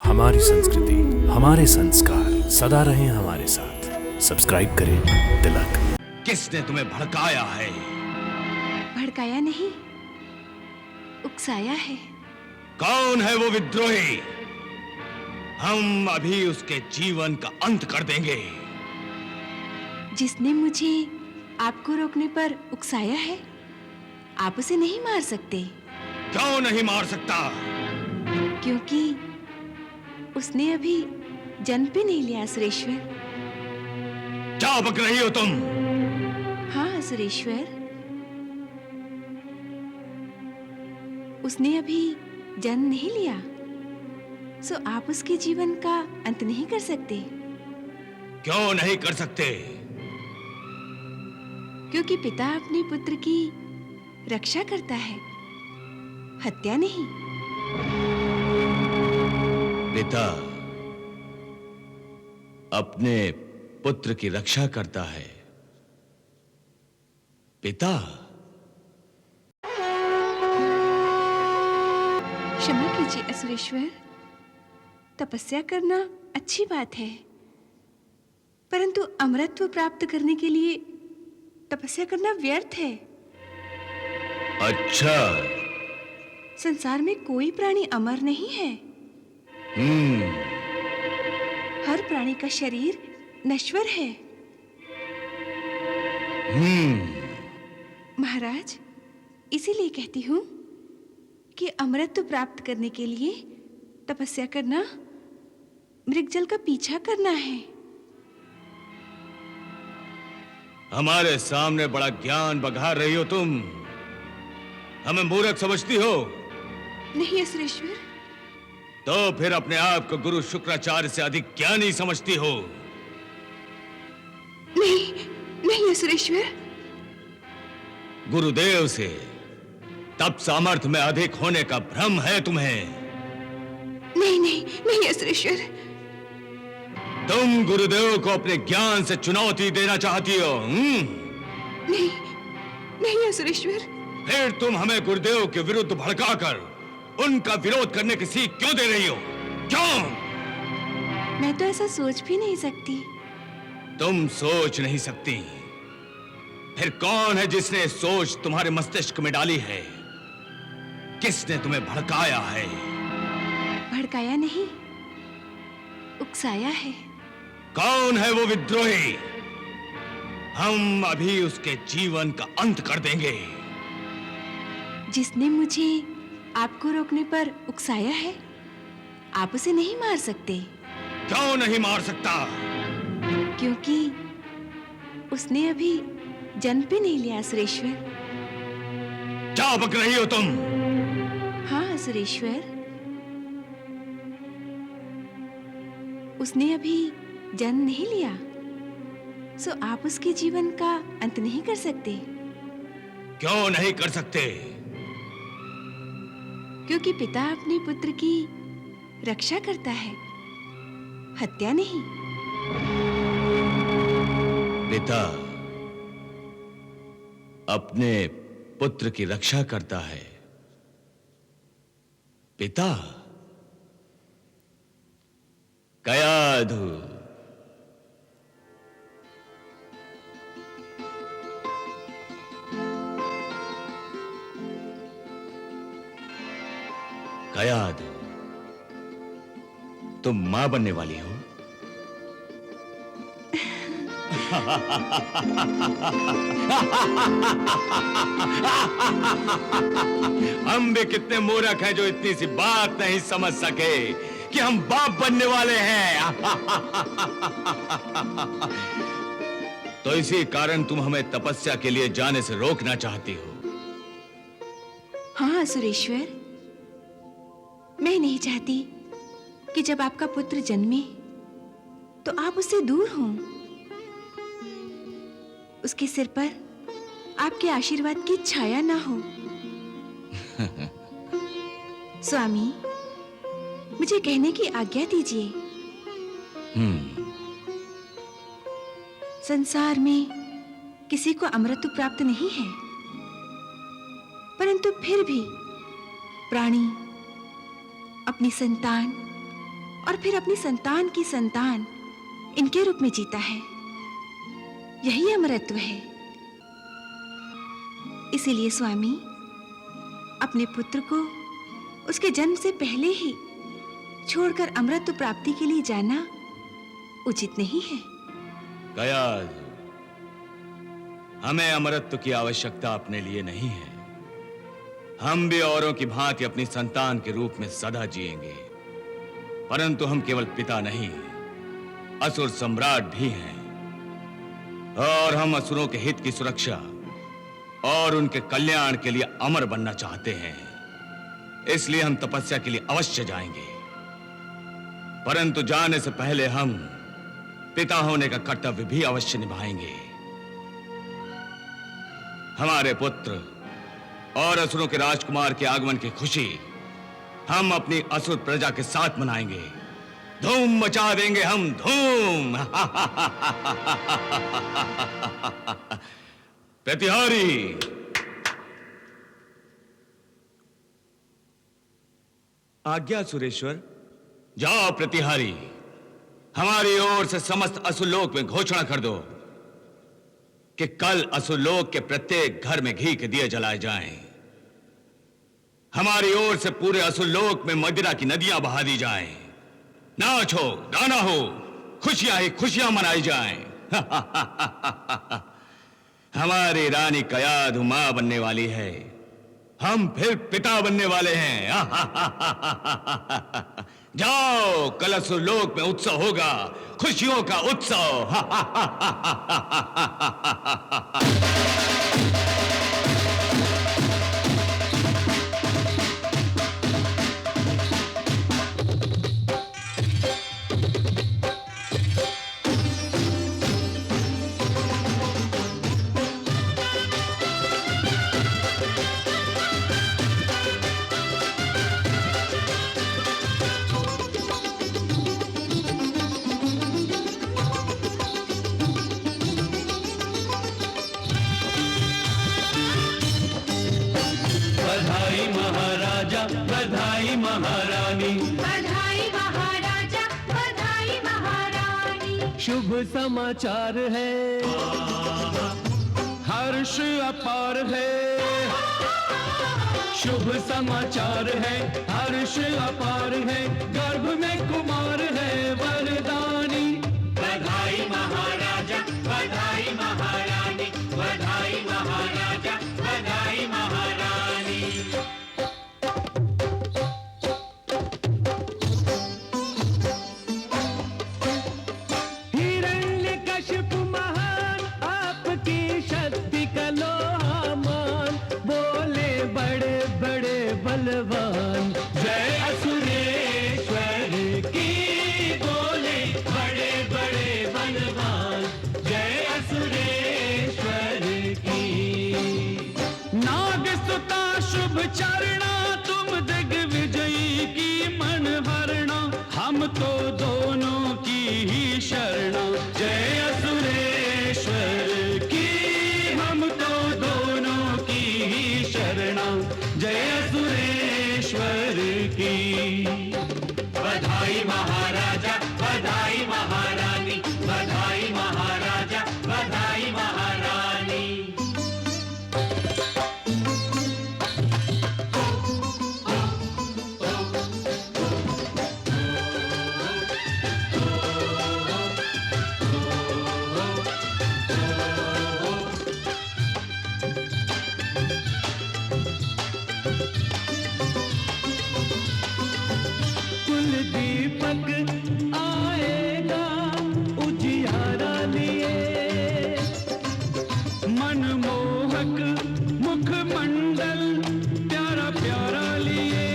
हमारी संस्कृति, हमारे संस्कार सदा रहें हमारे साथ। सब्सक्राइब करें तिलक। किसने तुम्हें भड़काया है? भड़काया नहीं, उकसाया है। कौन है वो विद्रोही? हम अभी उसके जीवन का अंत कर देंगे। जिसने मुझे आपको रोकने पर उकसाया है, आप उसे नहीं मार सकते। क्यों नहीं मार सकता? क्योंकि उसने अभी जन्म भी नहीं लिया। सुरेश्वर। क्या बक रही हो तुम? हाँ सुरेश्वर, उसने अभी जन्म नहीं लिया, सो आप उसके जीवन का अंत नहीं कर सकते। क्यों नहीं कर सकते? क्योंकि पिता अपने पुत्र की रक्षा करता है, हत्या नहीं। पिता अपने पुत्र की रक्षा करता है। पिता? क्षमा कीजिए असुरेश्वर, तपस्या करना अच्छी बात है, परंतु अमरत्व प्राप्त करने के लिए तपस्या करना व्यर्थ है। अच्छा। संसार में कोई प्राणी अमर नहीं है। हर प्राणी का शरीर नश्वर है। महाराज, इसीलिए कहती हूँ कि अमरत्व प्राप्त करने के लिए तपस्या करना, मृगजल का पीछा करना है। हमारे सामने बड़ा ज्ञान बघार रही हो तुम। हमें मूर्ख समझती हो? नहीं असुरेश्वर। तो फिर अपने आप को गुरु शुक्राचार्य से अधिक ज्ञानी समझती हो? नहीं नहीं असुरेश्वर। गुरुदेव से तप सामर्थ्य में अधिक होने का भ्रम है तुम्हें। नहीं नहीं नहीं असुरेश्वर। तुम गुरुदेव को अपने ज्ञान से चुनौती देना चाहती हो? नहीं नहीं असुरेश्वर। फिर तुम हमें गुरुदेव के विरुद्ध भड़काकर उनका विरोध करने की सीख क्यों दे रही हो? क्यों? मैं तो ऐसा सोच भी नहीं सकती। तुम सोच नहीं सकती? फिर कौन है जिसने सोच तुम्हारे मस्तिष्क में डाली है? किसने तुम्हें भड़काया है? भड़काया नहीं, उकसाया है। कौन है वो विद्रोही? हम अभी उसके जीवन का अंत कर देंगे। जिसने मुझे आपको रोकने पर उकसाया है, आप उसे नहीं मार सकते। क्यों नहीं मार सकता? क्योंकि उसने अभी जन्म भी नहीं लिया। सुरेश्वर। क्या बक रही हो तुम? हाँ सुरेश्वर, उसने अभी जन्म नहीं लिया, सो आप उसके जीवन का अंत नहीं कर सकते। क्यों नहीं कर सकते? क्योंकि पिता अपने पुत्र की रक्षा करता है, हत्या नहीं। पिता अपने पुत्र की रक्षा करता है। पिता? कयाधु। कयाधु, तुम मां बनने वाली हो? हम भी कितने मूर्ख हैं जो इतनी सी बात नहीं समझ सके कि हम बाप बनने वाले हैं। तो इसी कारण तुम हमें तपस्या के लिए जाने से रोकना चाहती हो? हाँ सुरेश्वर, मैं नहीं चाहती कि जब आपका पुत्र जन्मे तो आप उससे दूर हों। उसके सिर पर आपके आशीर्वाद की छाया ना हो। स्वामी, मुझे कहने की आज्ञा दीजिए। संसार में किसी को अमृत प्राप्त नहीं है, परंतु फिर भी प्राणी अपनी संतान और फिर अपनी संतान की संतान इनके रूप में जीता है। यही अमरत्व है। इसीलिए स्वामी, अपने पुत्र को उसके जन्म से पहले ही छोड़कर अमरत्व प्राप्ति के लिए जाना उचित नहीं है। कयाधु, हमें अमरत्व की आवश्यकता अपने लिए नहीं है। हम भी औरों की भांति अपनी संतान के रूप में सदा जिएंगे, परंतु हम केवल पिता नहीं, असुर सम्राट भी हैं। और हम असुरों के हित की सुरक्षा और उनके कल्याण के लिए अमर बनना चाहते हैं। इसलिए हम तपस्या के लिए अवश्य जाएंगे, परंतु जाने से पहले हम पिता होने का कर्तव्य भी अवश्य निभाएंगे। हमारे पुत्र और असुरों के राजकुमार के आगमन की खुशी हम अपनी असुर प्रजा के साथ मनाएंगे। धूम मचा देंगे हम, धूम। प्रतिहारी, आज्ञा सुरेश्वर। जाओ प्रतिहारी, हमारी ओर से समस्त असुरलोक में घोषणा कर दो कि कल असुरलोक के प्रत्येक घर में घी के दिए जलाए जाएं। हमारी ओर से पूरे असुरलोक में मदिरा की नदियां बहा दी जाएं। नाच हो, गाना हो, खुशियां ही खुशियां मनाई जाएं। हमारी रानी कयाधु मां बनने वाली है, हम फिर पिता बनने वाले हैं। जाओ, कल असुरलोक में उत्सव होगा, खुशियों का उत्सव। बधाई महारानी, बधाई महाराजा, बधाई महारानी। शुभ समाचार है, हर्ष अपार है। शुभ समाचार है, हर्ष अपार है। गर्भ में कुमार है वरदानी। बधाई महाराजा, बधाई महारानी, बधाई महाराजा, बधाई महारानी। बलवान जय असुरेश्वर की, बोले बड़े बड़े बलवान जय असुरेश्वर की। नागसुता शुभ चरणा, तुम दिग्विजयी की मनहरणा। हम तो दोनों की ही शरणा, जय असुरेश्वर की। हम तो दोनों की ही शरणा, जय असुरेश्वर की। बधाई महाराजा, बधाई महारानी, बधाई महाराजा, बधाई महारानी। आएगा उजियारा लिए, मनमोहक मुखमंडल प्यारा प्यारा लिए।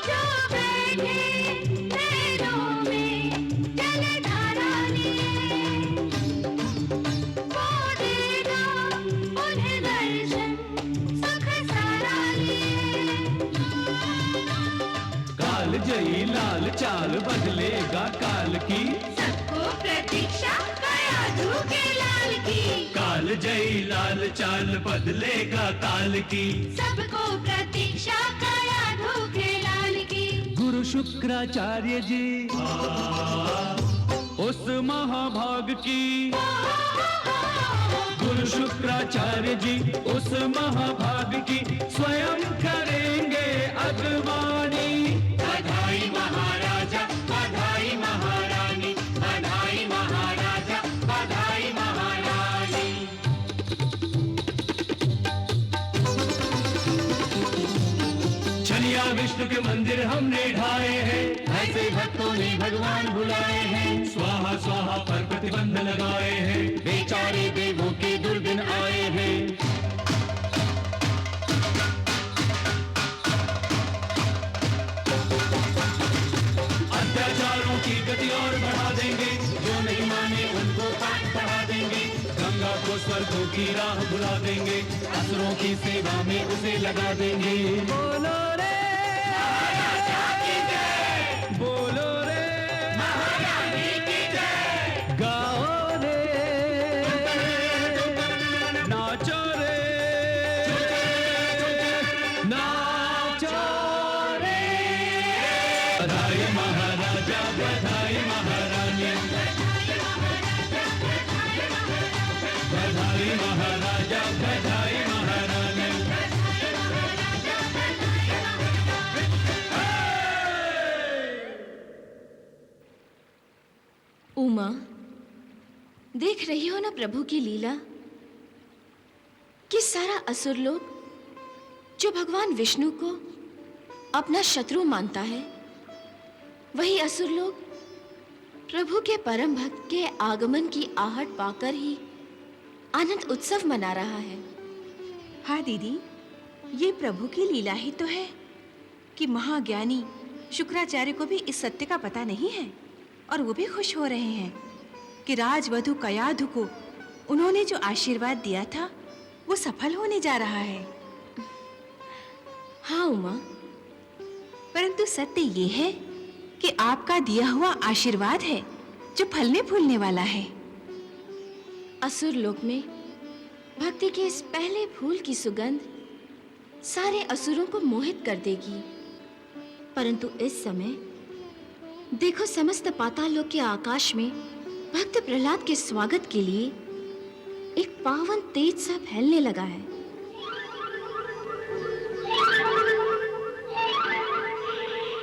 जो बैठे पैरों में जलधारा लिए, वो देगा उन्हें दर्शन सुख सारा लिए। काल जयी लाल चाल बदलेगा काल की, सबको प्रतीक्षा कयाधु के लाल की। काल जयी लाल चाल बदलेगा काल की, सबको प्रतीक्षा कयाधु के लाल की। गुरु शुक्राचार्य जी उस महाभाग की, गुरु शुक्राचार्य जी उस महाभाग की स्वयं करेंगे अगवानी। बधाई महाराजा, बधाई महारानी, बधाई महाराजा, बधाई महारानी। चलिया विष्णु के मंदिर हमने ढाए हैं, ऐसे भक्तों ने भगवान बुलाए हैं। स्वाहा स्वाहा पर प्रतिबंध लगाए हैं, बेचारे देवों के दुर्दिन आए हैं। अत्याचारों की गति और बढ़ा देंगे, जो नहीं माने उनको पाठ पढ़ा देंगे। गंगा को स्वर्गों की राह बुला देंगे, असुरों की सेवा में उसे लगा देंगे। बोलो रे बोलो रे महारानी की जय। गाओ रे नाचो रे नाचो रे। बधाई महाराजा, बधाई महारानी, बधाई महाराजा, बधाई महारानी। उमा, देख रही हो ना प्रभु की लीला कि सारा असुर लोग जो भगवान विष्णु को अपना शत्रु मानता है, वही असुर लोग प्रभु के परम भक्त के आगमन की आहट पाकर ही आनंद उत्सव मना रहा है। हाँ दीदी, ये प्रभु की लीला ही तो है कि महाज्ञानी शुक्राचार्य को भी इस सत्य का पता नहीं है और वो भी खुश हो रहे हैं कि राजवधु कयाधु को उन्होंने जो आशीर्वाद दिया था वो सफल होने जा रहा है। हाँ उमा, परंतु सत्य ये है कि आपका दिया हुआ आशीर्वाद है जो फलने फूलने वाला है। असुर लोक में भक्ति के इस पहले फूल की सुगंध सारे असुरों को मोहित कर देगी। परंतु इस समय देखो, समस्त पाताल लोक के आकाश में भक्त प्रहलाद के स्वागत के लिए एक पावन तेज सा फैलने लगा है।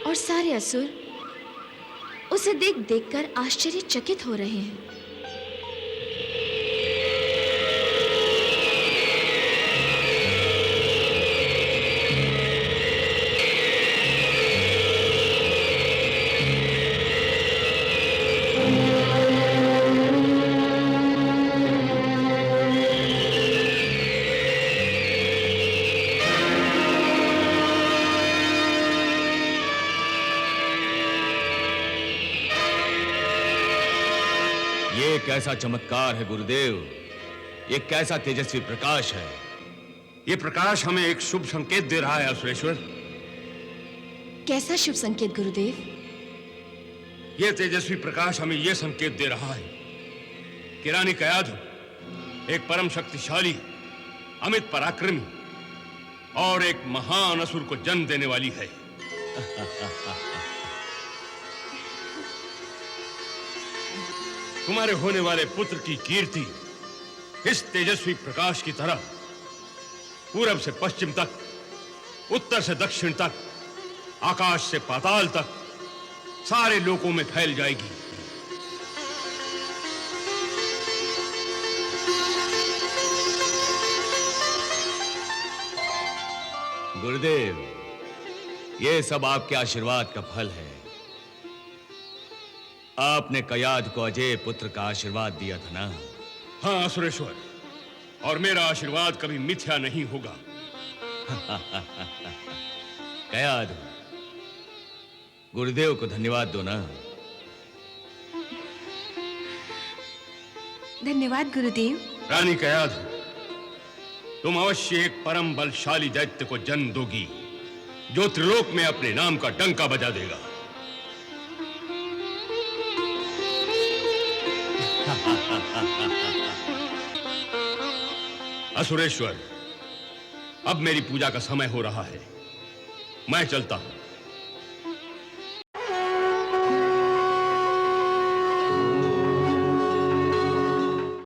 और सारे असुर उसे देख देखकर आश्चर्यचकित हो रहे हैं। ये कैसा चमत्कार है गुरुदेव, ये कैसा तेजस्वी प्रकाश है। ये प्रकाश हमें एक शुभ संकेत दे रहा है असुरेश्वर। कैसा शुभ संकेत गुरुदेव? ये तेजस्वी प्रकाश हमें यह संकेत दे रहा है कि रानी कयाधु एक परम शक्तिशाली, अमित पराक्रमी और एक महान असुर को जन्म देने वाली है। तुम्हारे होने वाले पुत्र की कीर्ति इस तेजस्वी प्रकाश की तरह पूरब से पश्चिम तक, उत्तर से दक्षिण तक, आकाश से पाताल तक सारे लोकों में फैल जाएगी। गुरुदेव, ये सब आपके आशीर्वाद का फल है। आपने कयाध को अजय पुत्र का आशीर्वाद दिया था ना? हाँ असुरेश्वर, और मेरा आशीर्वाद कभी मिथ्या नहीं होगा। कयाध, गुरुदेव को धन्यवाद दो ना। धन्यवाद गुरुदेव। रानी कयाध, तुम अवश्य एक परम बलशाली दैत्य को जन्म दोगी जो त्रिलोक में अपने नाम का डंका बजा देगा। असुरेश्वर, अब मेरी पूजा का समय हो रहा है, मैं चलता हूं।